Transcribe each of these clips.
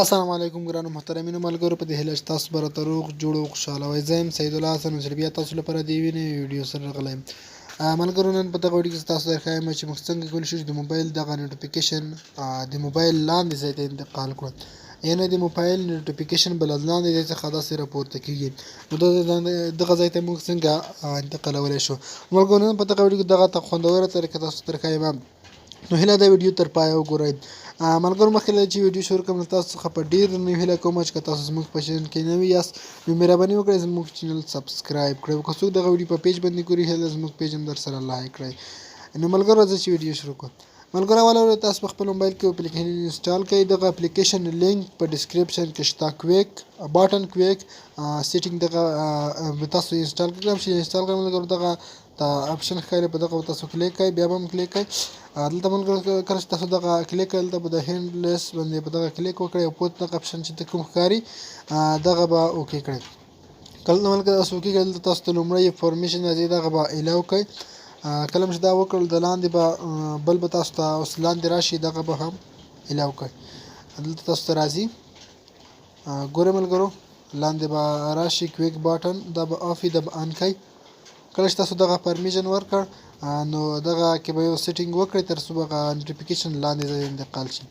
السلام علیکم ګرانو محترمینو ملګرو په دې هیله چې تاسو به راته روغ جوړ او خوشحاله وئ. زه یم سید الله حسن چې بیا تاسو لپاره د یوې نوې ویډیو سره راغلی یم. ملګرو نن په دغه ویډیو کې تاسو ته ښایم چې موږ څنګه کولی شو چې د موبایل دغه نوټیفیکیشن د موبایل لاندې ځای ته انتقال کړو، یعنې د موبایل نوټیفیکیشن به له لاندې ځای څخه داسې راپورته کېږي. نو دغه ځای ته موږ څنګه انتقالولی شو. ملګرو نن په دغه ویډیو کې دغه خوندوره طریقه تاسو ته ښایم، نو هیله ده ویډیو تر پایه وګورئ. ملګرو مخکې له چې ویډیو شروع کړم نو تاسو څخه په ډېر نوې هیله کوم چې که تاسو زموږ په چینل کې نوي یاست نو مهرباني وکړئ زموږ چینل سبسکرایب کړئ، که څوک دغه ویډیو په پیج باندې ګوري هیله زموږ پیج هم درسره لایک کړئ. نو ملګرو راځئ چې ویډیو شروع کړو. ملګرو اوله تاسو په خپل موبایل کې اپلیکیشن انسټال کړئ. دغه اپلیکیشن لینک په ډسکرپشن کې شته. کویک باټن کویک سیټینګ دغه تاسو انسټال کړئ چې انسټال کړئ ملګرو دغه اپشن ښکاري په دغه تاسو کلیک کړئ، بیا به هم کلیک کړئ. دلته ملګرو کله چې تاسو دغه کلیک کړئ دلته به د هینډ لیس باندې په دغه کلیک وکړئ او پورته دغه اپشن چې کوم ښکاري دغه به اوکې کړئ. کله ملګرو تاسو اوکې کړئ دلته تاسو ته لومړی انفارمیشن راځي دغه به الاو کړئ. کله چې دا وکړل د لاندې به بل به تاسو ته اوس لاندې راشي دغه به هم الاو کړئ. دلته تاسو ته راځي ګورئ ملګرو لاندې به راشي کویک باټن دا به آف وي دا به آن کړئ. کله چې تاسو دغه پرمیشن ورکړ نو دغه کې به یو سیټینګ وکړئ تر څو به نوټیفیکیشن لاندې ځای انتقال شي.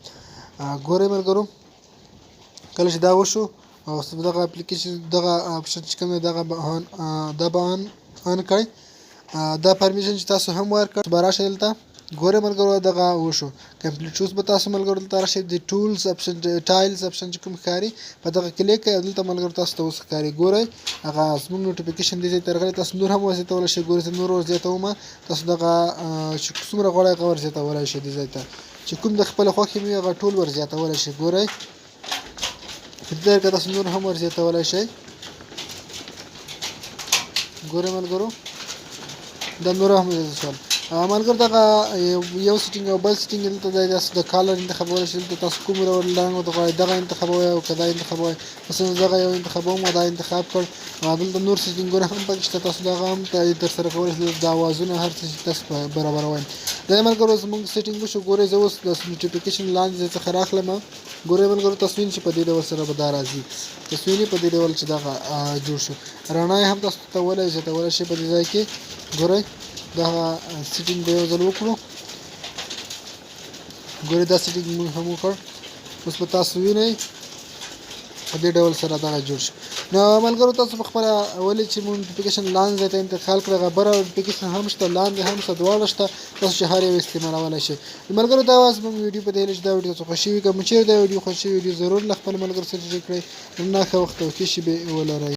ګورئ ملګرو کله چې دا وشو او دغه اپلیکیشن دغه اپشن چې کوم دی دغه به آن کړئ. دا پرمیشن چې تاسو هم ورکړ به راشئ دلته ګورئ ملګرو دغه وشو کمپلیټ شو. به تاسو ملګرو دلته راشئ د ټولز اپشن ټایلز اپشن چې کوم ښکاري په دغه کلیک کړئ. دلته ملګرو تاسو ته اوس ښکاري ګورئ هغه زموږ نوټیفیکیشن دې ځای ته راغلی. تاسو نور هم ورزیاتولی شئ. ګورئ زه نور ورزیاتومه تاسو دغه چې څومره غواړئ هغه ورزیاتولی شئ دې ځای ته چې کوم د خپله خوښې وي هغه ټول ورزیاتولی شئ. ګورئ په دې طریقه تاسو نور هم ورزیاتولی شئ. ګورئ ملګرو دا نور هم زیات شول. ملګرو دغه یو سیټینګ او بل سیټینګ دلته دی تاسو د کالر انتخابولی شئ. دلته تاسو کوم ډول رنګ غواړئ دغه انتخابوئ او که دا انتخابوئ. مثلا دغه یو انتخابوم او دا انتخاب کړ. دلته نور سیټینګونه هم پکې شته تاسو دغه هم ترسره کولی شئ. د اوازونو هر څه چې تاسو برابروئ. دا ملګرو زموږ سیټینګ وشو. ګورئ زه اوس د نوټیفیکیشن لاندې ځای څخه راخلم. ګورئ ملګرو تاسو وینئ چې په دې ډول سره به دا راځي. تاسو وینئ په دې ډول چې دغه جوړ شو. رڼا یې هم تاسو ته زیاتولی شئ په دې ځای کې. ګورئ دغه سیټینګ به یو ځل وکړو. ګورئ دا سیټینګ موږ هم وکړ. اوس به تاسو وینئ په دې ډول سره دغه جوړ شو. نو ملګرو تاسو په خپله ولې چې مونږ نوټیفیکیشن لاندې ځای ته انتقال کړی هغه بره نوټیفیکیشن هم شته لاندې هم شته دواړه شته تاسو چې هر یو استعمالولی شئ. ملګرو دا وه زموږ ویډیو په دې هیله چې دا ویډیو تاسو خوښ شوي. که مو چیرې دا ویډیو خوښ شوي ویډیو ضرور له خپلو ملګرو سره شریک کړئ. نن ښه وخت او ښې شېبې ولرئ.